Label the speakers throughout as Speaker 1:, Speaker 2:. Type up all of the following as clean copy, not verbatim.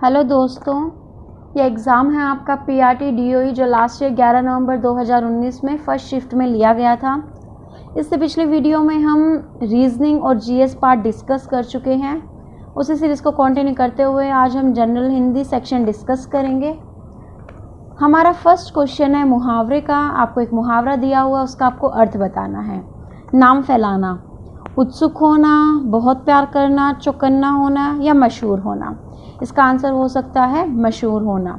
Speaker 1: Hello दोस्तों, ये exam है आपका पीआरटी डीओई जो लास्ट ईयर 11 नवंबर 2019 में फर्स्ट शिफ्ट में लिया गया था। इससे पिछले वीडियो में हम रीजनिंग और जीएस पार्ट डिस्कस कर चुके हैं। उसी सीरीज़ को कंटिन्यू करते हुए आज हम जनरल हिंदी सेक्शन डिस्कस करेंगे। हमारा फर्स्ट क्वेश्चन है मुहावरे का। आपको एक मुहावरा दिया हुआ, उसका आपको अर्थ बताना है। नाम फैलाना, उत्सुक होना, बहुत प्यार करना, चौकन्ना होना या मशहूर होना। इसका आंसर हो सकता है मशहूर होना।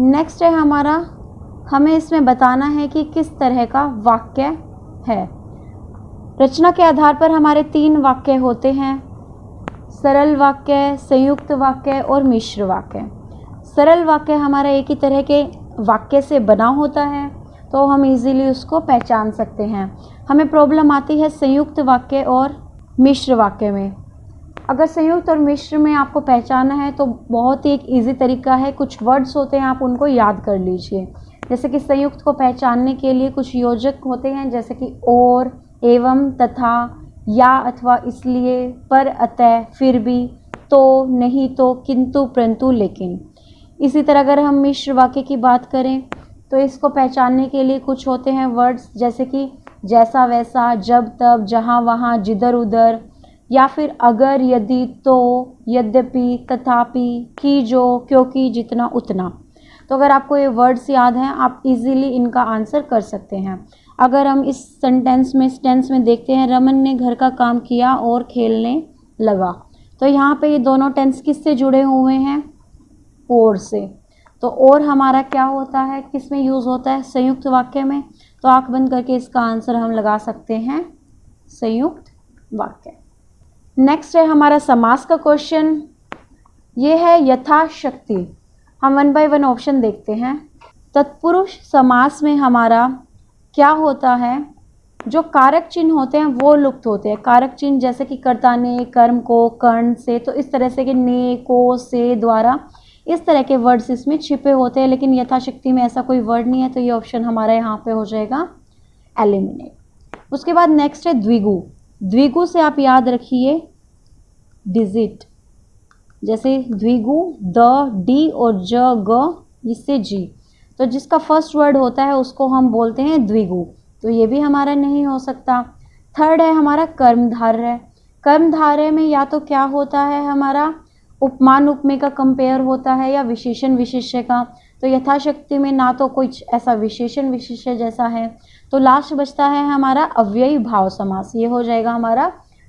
Speaker 1: नेक्स्ट है हमारा, हमें इसमें बताना है कि किस तरह का वाक्य है। रचना के आधार पर हमारे 3 वाक्य होते हैं, सरल वाक्य, संयुक्त वाक्य और मिश्र वाक्य। सरल वाक्य हमारा एक ही तरह के वाक्य से बना होता है, तो हम इजीली उसको पहचान सकते हैं। हमें प्रॉब्लम आती है संयुक्त वाक्य और मिश्र वाक्य में। अगर संयुक्त और मिश्र में आपको पहचानना है तो बहुत ही एक इजी तरीका है, कुछ वर्ड्स होते हैं, आप उनको याद कर लीजिए। जैसे कि संयुक्त को पहचानने के लिए कुछ योजक होते हैं, जैसे कि और, एवं, तथा, या, अथवा, इसलिए, पर, अतः, फिर भी, तो, नहीं तो, किंतु, परंतु, लेकिन। इसी तरह अगर हम मिश्र वाक्य की बात करें तो इसको पहचानने के लिए कुछ होते हैं वर्ड्स, जैसे कि जैसा वैसा, जब तब, जहाँ वहाँ, जिधर उधर, या फिर अगर, यदि, तो, यद्यपि, तथापि, कि जो, क्योंकि, जितना उतना। तो अगर आपको ये वर्ड्स याद हैं, आप इजीली इनका आंसर कर सकते हैं। अगर हम इस टेंस में देखते हैं, रमन ने घर का काम किया और खेलने लगा, तो यहाँ पे ये दोनों टेंस किससे जुड़े हुए हैं? और से। तो और हमारा क्या होता है, किस में यूज़ होता है? संयुक्त वाक्य में। तो आंख बंद करके इसका आंसर हम लगा सकते हैं संयुक्त वाक्य। नेक्स्ट है हमारा समास का क्वेश्चन। ये है यथाशक्ति। हम 1 बाय 1 ऑप्शन देखते हैं। तत्पुरुष समास में हमारा क्या होता है? जो कारक चिन्ह होते हैं वो लुप्त होते हैं। कारक चिन्ह जैसे कि कर्ता ने, कर्म को, कर्ण से, तो इस तरह से कि ने, को, से, द्वारा, इस तरह के वर्ड्स इसमें छिपे होते हैं, लेकिन यथाशक्ति में ऐसा कोई वर्ड नहीं है, तो ये ऑप्शन हमारा यहाँ पे हो जाएगा एलिमिनेट। उसके बाद नेक्स्ट है द्विगु। द्विगु से आप याद रखिए डिजिट, जैसे द्विगु द, डी और ज, ग, इससे जी, तो जिसका फर्स्ट वर्ड होता है उसको हम बोलते हैं द्विगु, तो ये भी हमारा नहीं हो सकता। थर्ड है हमारा कर्मधारय। कर्मधारय में या तो क्या होता है हमारा, उपमान उपमेय का कंपेयर होता है या विशेषण विशेष्य का। तो यथाशक्ति में ना तो कुछ ऐसा विशेषण विशेष्य जैसा है, तो लास्ट बचता है हमारा अव्ययी भाव समास। ये हो जाएगा हमारा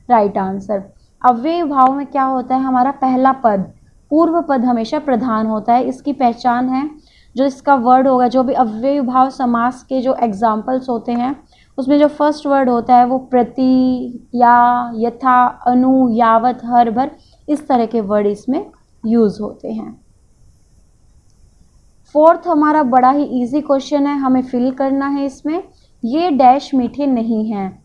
Speaker 1: राइट आंसर। अव्ययी भाव में क्या होता है, हमारा पहला पद, पूर्व पद हमेशा प्रधान होता है। इसकी पहचान है, जो इसका वर्ड होगा, जो भी अव्ययी भाव समास के जो एग्जाम्पल्स होते हैं उसमें जो फर्स्ट वर्ड होता है वो प्रति, या, यथा, अनु, यावत, हर, भर, इस तरह के वर्ड इसमें यूज होते हैं। फोर्थ हमारा बड़ा ही इजी क्वेश्चन है, हमें फिल करना है इसमें। ये डैश मीठे नहीं हैं,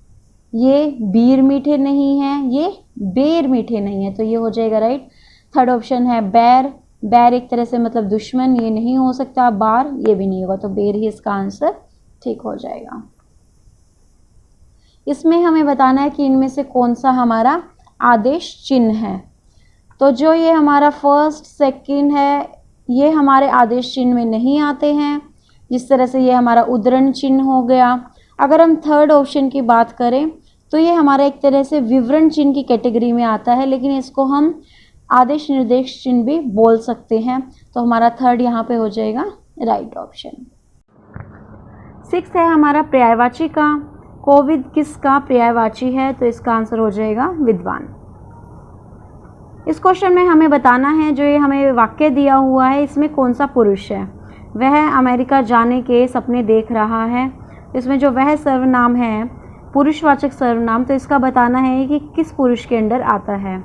Speaker 1: ये बीर मीठे नहीं हैं, ये बेर मीठे नहीं है, तो ये हो जाएगा राइट। थर्ड ऑप्शन है बैर। बैर एक तरह से मतलब दुश्मन, ये नहीं हो सकता। बार, ये भी नहीं होगा, तो बेर ही इसका आंसर ठीक हो जाएगा। इसमें हमें बताना है कि इनमें से कौन सा हमारा आदेश चिन्ह है। तो जो ये हमारा फर्स्ट, सेकंड है, ये हमारे आदेश चिन्ह में नहीं आते हैं। जिस तरह से ये हमारा उद्धरण चिन्ह हो गया। अगर हम थर्ड ऑप्शन की बात करें तो ये हमारा एक तरह से विवरण चिन्ह की कैटेगरी में आता है, लेकिन इसको हम आदेश निर्देश चिन्ह भी बोल सकते हैं। तो हमारा थर्ड यहाँ पे हो जाएगा राइट ऑप्शन। 6 है हमारा पर्यायवाची का। कोविद किसका पर्यायवाची है? तो इसका आंसर हो जाएगा विद्वान। इस क्वेश्चन में हमें बताना है, जो ये हमें वाक्य दिया हुआ है इसमें कौन सा पुरुष है। वह अमेरिका जाने के सपने देख रहा है। इसमें जो वह सर्वनाम है, पुरुषवाचक सर्वनाम, तो इसका बताना है कि किस पुरुष के अंडर आता है।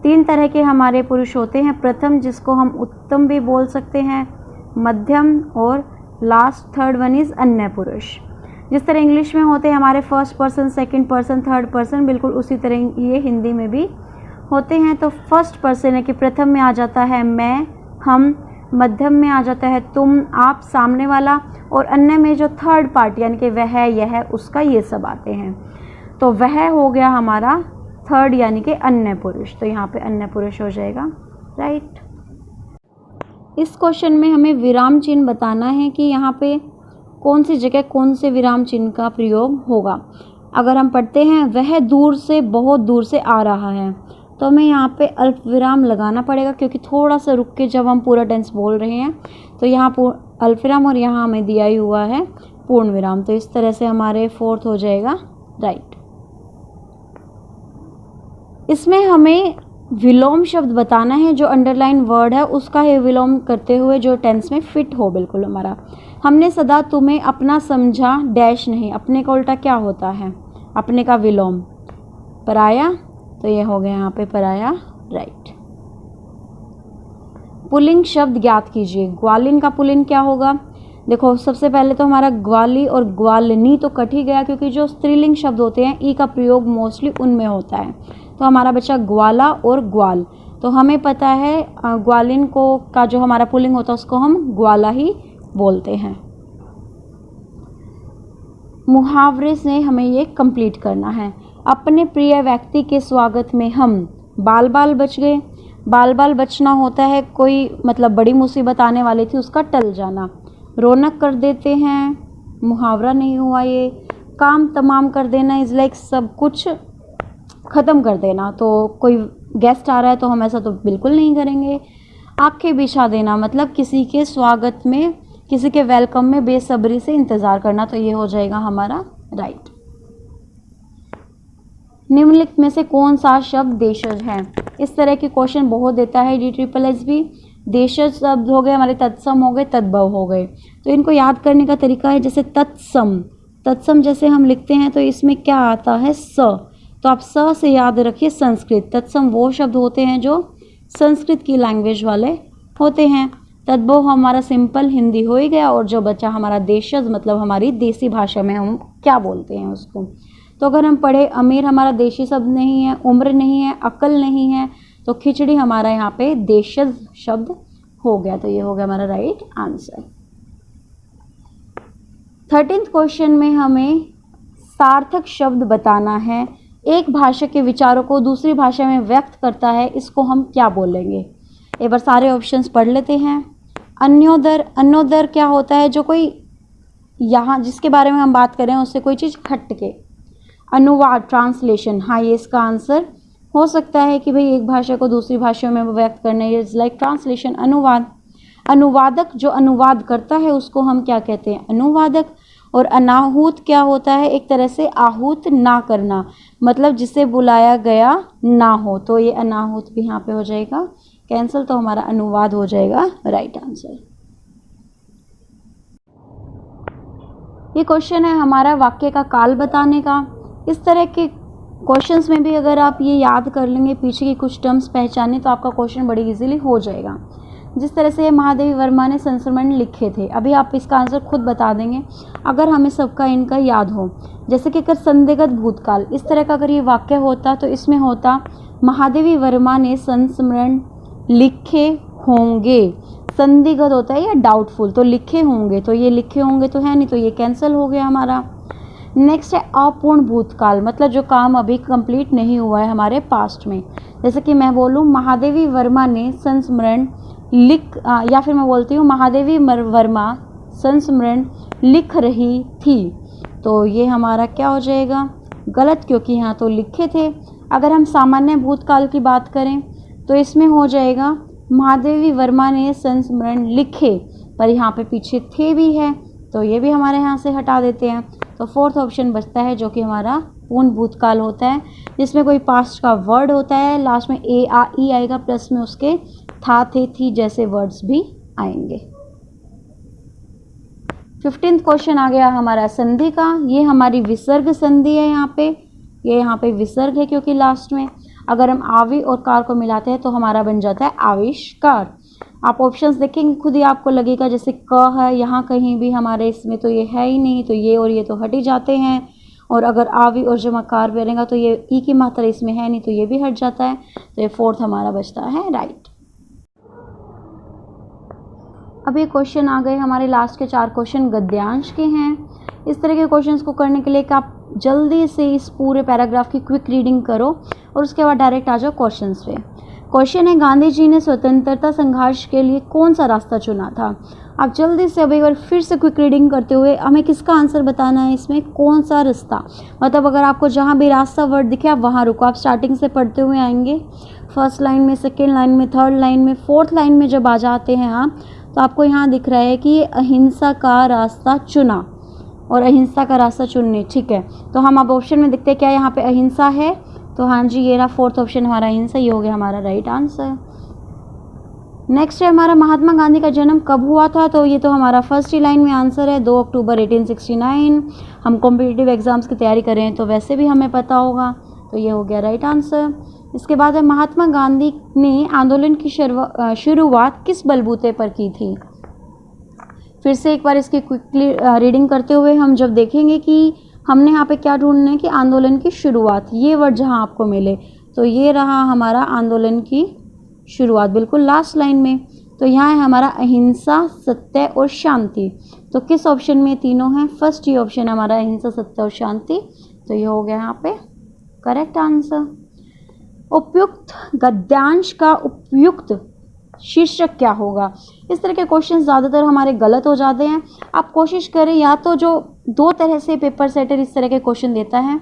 Speaker 1: 3 तरह के हमारे पुरुष होते हैं। प्रथम, जिसको हम उत्तम भी बोल सकते हैं, मध्यम, और लास्ट थर्ड वन इज अन्य पुरुष। जिस तरह इंग्लिश में होते हैं हमारे first person, second person, third person, बिल्कुल उसी तरह ये हिंदी में भी होते हैं। तो फर्स्ट पर्सन है कि प्रथम में आ जाता है मैं, हम, मध्यम में आ जाता है तुम, आप, सामने वाला, और अन्य में जो थर्ड पार्ट यानी कि वह, यह, उसका, ये सब आते हैं। तो वह हो गया हमारा थर्ड यानी कि अन्य पुरुष, तो यहाँ पे अन्य पुरुष हो जाएगा राइट। इस क्वेश्चन में हमें विराम चिन्ह बताना है कि यहाँ पे कौन सी जगह कौन से विराम चिन्ह का प्रयोग होगा। अगर हम पढ़ते हैं वह दूर से बहुत दूर से आ रहा है, तो हमें यहाँ पे अल्प विराम लगाना पड़ेगा, क्योंकि थोड़ा सा रुक के जब हम पूरा टेंस बोल रहे हैं तो यहाँ अल्प विराम और यहाँ हमें दिया ही हुआ है पूर्ण विराम। तो इस तरह से हमारे फोर्थ हो जाएगा राइट। इसमें हमें विलोम शब्द बताना है, जो अंडरलाइन वर्ड है उसका ही विलोम करते हुए जो टेंस में फिट हो बिल्कुल हमारा। हमने सदा तुम्हें अपना समझा डैश नहीं, अपने का उल्टा क्या होता है, अपने का विलोम पराया, तो ये हो गया यहाँ पे पराया राइट। पुल्लिंग शब्द ज्ञात कीजिए। ग्वालिन का पुल्लिंग क्या होगा, देखो सबसे पहले तो हमारा ग्वाली और ग्वालिनी तो कट ही गया, क्योंकि जो स्त्रीलिंग शब्द होते हैं ई का प्रयोग मोस्टली उनमें होता है। तो हमारा बचा ग्वाला और ग्वाल। तो हमें पता है ग्वालिन को का जो हमारा पुल्लिंग होता है उसको हम ग्वाला ही बोलते हैं। मुहावरे से हमें ये कंप्लीट करना है। अपने प्रिय व्यक्ति के स्वागत में हम बाल बाल बच गए। बाल बाल बचना होता है कोई मतलब बड़ी मुसीबत आने वाली थी उसका टल जाना। रौनक कर देते हैं, मुहावरा नहीं हुआ ये। काम तमाम कर देना इज़ लाइक सब कुछ ख़त्म कर देना। तो कोई गेस्ट आ रहा है तो हम ऐसा तो बिल्कुल नहीं करेंगे। आंखें बिछा देना मतलब किसी के स्वागत में, किसी के वेलकम में बेसब्री से इंतज़ार करना। तो ये हो जाएगा हमारा राइट। निम्नलिखित में से कौन सा शब्द देशज है। इस तरह के क्वेश्चन बहुत देता है DSSB। देशज शब्द हो गए हमारे, तत्सम हो गए, तद्भव हो गए। तो इनको याद करने का तरीका है जैसे तत्सम, तत्सम जैसे हम लिखते हैं तो इसमें क्या आता है स, तो आप स से याद रखिए संस्कृत। तत्सम वो शब्द होते हैं जो संस्कृत की लैंग्वेज वाले होते हैं। तद्भव हमारा सिंपल हिंदी हो ही गया, और जो बचा हमारा देशज मतलब हमारी देसी भाषा में हम क्या बोलते हैं उसको। तो अगर हम पढ़े अमीर हमारा देशी शब्द नहीं है, उम्र नहीं है, अकल नहीं है, तो खिचड़ी हमारा यहाँ पे देशज शब्द हो गया। तो ये हो गया हमारा राइट आंसर। 13th क्वेश्चन में हमें सार्थक शब्द बताना है। एक भाषा के विचारों को दूसरी भाषा में व्यक्त करता है, इसको हम क्या बोलेंगे। एक बार सारे ऑप्शंस पढ़ लेते हैं। अन्योदर, अन्योदर क्या होता है, जो कोई यहाँ जिसके बारे में हम बात कर रहे हैं उससे कोई चीज़ हट के। अनुवाद ट्रांसलेशन, हाँ ये इसका आंसर हो सकता है कि भाई एक भाषा को दूसरी भाषा में व्यक्त करना, इज लाइक ट्रांसलेशन अनुवाद। अनुवादक जो अनुवाद करता है उसको हम क्या कहते हैं, अनुवादक। और अनाहूत क्या होता है, एक तरह से आहूत ना करना, मतलब जिसे बुलाया गया ना हो। तो ये अनाहूत भी यहाँ पे हो जाएगा कैंसिल, तो हमारा अनुवाद हो जाएगा राइट आंसर। ये क्वेश्चन है हमारा वाक्य का काल बताने का। इस तरह के क्वेश्चंस में भी अगर आप ये याद कर लेंगे, पीछे की कुछ टर्म्स पहचाने, तो आपका क्वेश्चन बड़ी इजीली हो जाएगा। जिस तरह से महादेवी वर्मा ने संस्मरण लिखे थे, अभी आप इसका आंसर खुद बता देंगे अगर हमें सबका इनका याद हो। जैसे कि अगर संदिग्ध भूतकाल, इस तरह का अगर ये वाक्य होता तो इसमें होता महादेवी वर्मा ने संस्मरण लिखे होंगे। संदिग्ध होता है या डाउटफुल, तो लिखे होंगे, तो ये लिखे होंगे तो है नहीं, तो ये कैंसिल हो गया हमारा। नेक्स्ट है अपूर्ण भूतकाल, मतलब जो काम अभी कंप्लीट नहीं हुआ है हमारे पास्ट में। जैसे कि मैं बोलूँ महादेवी वर्मा ने संस्मरण या फिर मैं बोलती हूँ महादेवी वर्मा संस्मरण लिख रही थी, तो ये हमारा क्या हो जाएगा गलत, क्योंकि यहाँ तो लिखे थे। अगर हम सामान्य भूतकाल की बात करें तो इसमें हो जाएगा महादेवी वर्मा ने संस्मरण लिखे, पर यहाँ पे पीछे थे भी है, तो ये भी हमारे यहाँ से हटा देते हैं। तो फोर्थ ऑप्शन बचता है जो कि हमारा पूर्ण भूतकाल होता है, जिसमें कोई पास्ट का वर्ड होता है, लास्ट में ए आ ई आएगा, प्लस में उसके था थे थी जैसे वर्ड्स भी आएंगे। 15th क्वेश्चन आ गया हमारा संधि का। ये हमारी विसर्ग संधि है, ये यहाँ पे विसर्ग है क्योंकि लास्ट में अगर हम आवि और कार को मिलाते हैं तो हमारा बन जाता है आविष्कार। आप ऑप्शंस देखेंगे खुद ही आपको लगेगा, जैसे क है यहाँ कहीं भी हमारे इसमें तो ये है ही नहीं, तो ये और ये तो हट ही जाते हैं। और अगर आवि और जमाकार बनेगा तो ये ई की मात्रा इसमें है नहीं, तो ये भी हट जाता है। तो ये फोर्थ हमारा बचता है राइट। अब ये क्वेश्चन आ गए हमारे लास्ट के 4 क्वेश्चन गद्यांश के हैं। इस तरह के क्वेश्चंस को करने के लिए कि आप जल्दी से इस पूरे पैराग्राफ की क्विक रीडिंग करो और उसके बाद डायरेक्ट आ जाओ क्वेश्चंस पे। क्वेश्चन है, गांधी जी ने स्वतंत्रता संघर्ष के लिए कौन सा रास्ता चुना था? आप जल्दी से अब एक बार फिर से क्विक रीडिंग करते हुए हमें किसका आंसर बताना है, इसमें कौन सा रास्ता, मतलब अगर आपको जहाँ भी रास्ता वर्ड दिखे आप वहाँ रुको। आप स्टार्टिंग से पढ़ते हुए आएंगे, फर्स्ट लाइन में, सेकेंड लाइन में, थर्ड लाइन में, फोर्थ लाइन में जब आ जाते हैं आप, तो आपको यहाँ दिख रहा है कि ये अहिंसा का रास्ता चुना और अहिंसा का रास्ता चुनने, ठीक है। तो हम अब ऑप्शन में देखते हैं क्या यहाँ पे अहिंसा है, तो हाँ जी ये रहा फोर्थ ऑप्शन हमारा अहिंसा, ये हो गया हमारा राइट आंसर। नेक्स्ट है हमारा, महात्मा गांधी का जन्म कब हुआ था? तो ये तो हमारा फर्स्ट ही लाइन में आंसर है, 2 अक्टूबर 1869। हम कॉम्पिटिटिव एग्जाम्स की तैयारी कर रहे हैं तो वैसे भी हमें पता होगा, तो ये हो गया राइट आंसर। इसके बाद है, महात्मा गांधी ने आंदोलन की शुरुआत किस बलबूते पर की थी? फिर से एक बार इसकी क्विकली रीडिंग करते हुए हम जब देखेंगे कि हमने यहाँ पे क्या ढूंढना है कि आंदोलन की शुरुआत, ये वर्ड जहाँ आपको मिले, तो ये रहा हमारा आंदोलन की शुरुआत, बिल्कुल लास्ट लाइन में। तो यहाँ है हमारा अहिंसा, सत्य और शांति। तो किस ऑप्शन में तीनों हैं? फर्स्ट ही ऑप्शन हमारा अहिंसा, सत्य और शांति, तो ये हो गया यहाँ पे करेक्ट आंसर। उपयुक्त गद्यांश का उपयुक्त शीर्षक क्या होगा? इस तरह के क्वेश्चन ज़्यादातर हमारे गलत हो जाते हैं। आप कोशिश करें, या तो जो 2 तरह से पेपर सेटर इस तरह के क्वेश्चन देता है,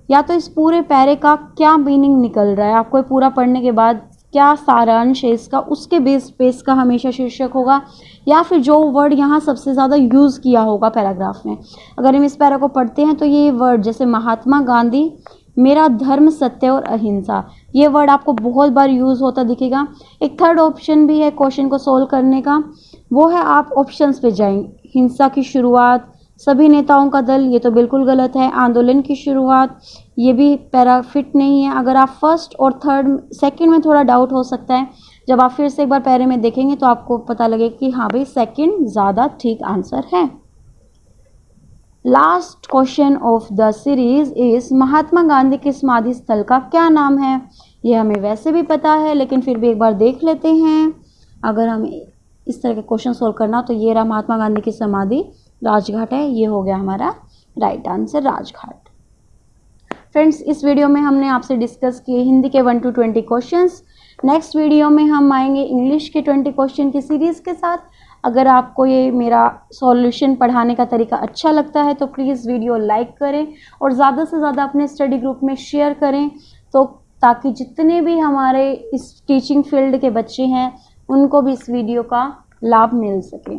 Speaker 1: या तो इस पूरे पैरे का क्या मीनिंग निकल रहा है, आपको पूरा पढ़ने के बाद क्या सारांश है इसका, उसके बेस का हमेशा शीर्षक होगा, या फिर जो वर्ड यहाँ सबसे ज़्यादा यूज़ किया होगा पैराग्राफ में। अगर हम इस पैरा को पढ़ते हैं तो ये वर्ड जैसे महात्मा गांधी, मेरा धर्म, सत्य और अहिंसा, ये वर्ड आपको बहुत बार यूज़ होता दिखेगा। एक थर्ड ऑप्शन भी है क्वेश्चन को सोल्व करने का, वो है आप ऑप्शंस पे जाएंगे, हिंसा की शुरुआत, सभी नेताओं का दल, ये तो बिल्कुल गलत है। आंदोलन की शुरुआत, ये भी पैरा फिट नहीं है। अगर आप फर्स्ट और थर्ड, सेकंड में थोड़ा डाउट हो सकता है, जब आप फिर से एक बार पैरे में देखेंगे तो आपको पता लगेगा कि हाँ भाई सेकंड ज़्यादा ठीक आंसर है। Last question of the series is, Mahatma Gandhi के समाधि स्थल का क्या नाम है? ये हमें वैसे भी पता है, लेकिन फिर भी एक बार देख लेते हैं। अगर हमें इस तरह के क्वेश्चन सोल्व करना, तो ये रहा महात्मा गांधी की समाधि राजघाट है, ये हो गया हमारा राइट आंसर राजघाट। फ्रेंड्स, इस वीडियो में हमने आपसे डिस्कस किए हिंदी के 1 to 20 क्वेश्चंस। नेक्स्ट वीडियो में हम आएंगे इंग्लिश के 20 क्वेश्चन की सीरीज़ के साथ। अगर आपको ये मेरा सॉल्यूशन पढ़ाने का तरीका अच्छा लगता है तो प्लीज़ वीडियो लाइक करें और ज़्यादा से ज़्यादा अपने स्टडी ग्रुप में शेयर करें, तो ताकि जितने भी हमारे इस टीचिंग फील्ड के बच्चे हैं उनको भी इस वीडियो का लाभ मिल सके।